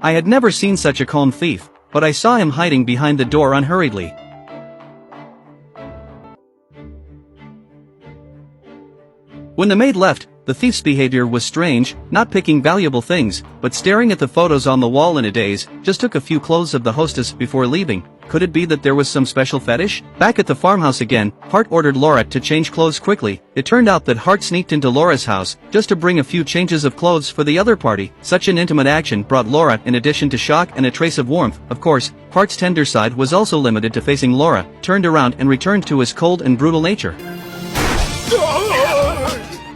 I had never seen such a calm thief, but I saw him hiding behind the door unhurriedly. When the maid left, the thief's behavior was strange, not picking valuable things, but staring at the photos on the wall in a daze. Just took a few clothes of the hostess before leaving. Could it be that there was some special fetish? Back at the farmhouse again, Hart ordered Laura to change clothes quickly. It turned out that Hart sneaked into Laura's house, just to bring a few changes of clothes for the other party. Such an intimate action brought Laura in addition to shock and a trace of warmth. Of course, Hart's tender side was also limited to facing Laura, turned around and returned to his cold and brutal nature.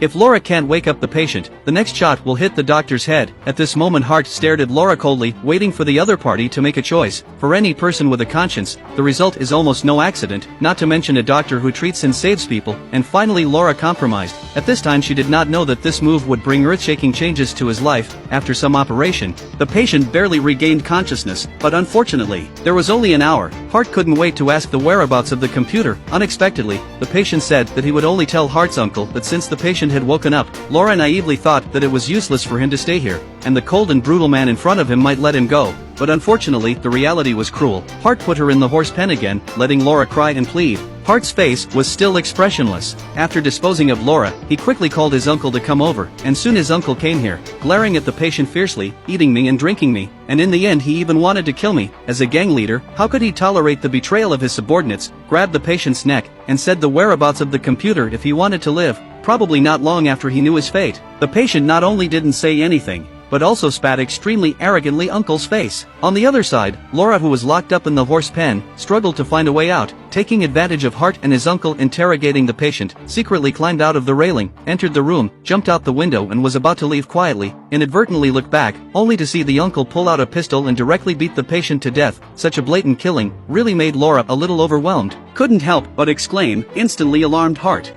If Laura can't wake up the patient, the next shot will hit the doctor's head. At this moment Hart stared at Laura coldly, waiting for the other party to make a choice. For any person with a conscience, the result is almost no accident, not to mention a doctor who treats and saves people. And finally Laura compromised. At this time she did not know that this move would bring earth-shaking changes to his life. After some operation, the patient barely regained consciousness, but unfortunately, there was only an hour. Hart couldn't wait to ask the whereabouts of the computer. Unexpectedly, the patient said that he would only tell Hart's uncle that since the patient had woken up, Laura naively thought that it was useless for him to stay here, and the cold and brutal man in front of him might let him go. But unfortunately, the reality was cruel. Hart put her in the horse pen again, letting Laura cry and plead. Hart's face was still expressionless. After disposing of Laura, he quickly called his uncle to come over, and soon his uncle came here, glaring at the patient fiercely, eating me and drinking me, and in the end he even wanted to kill me. As a gang leader, how could he tolerate the betrayal of his subordinates? Grabbed the patient's neck, and said the whereabouts of the computer if he wanted to live. Probably not long after he knew his fate. The patient not only didn't say anything, but also spat extremely arrogantly Uncle's face. On the other side, Laura, who was locked up in the horse pen, struggled to find a way out. Taking advantage of Hart and his uncle interrogating the patient, secretly climbed out of the railing, entered the room, jumped out the window and was about to leave quietly, inadvertently looked back, only to see the uncle pull out a pistol and directly beat the patient to death. Such a blatant killing really made Laura a little overwhelmed. Couldn't help but exclaim, instantly alarmed Hart.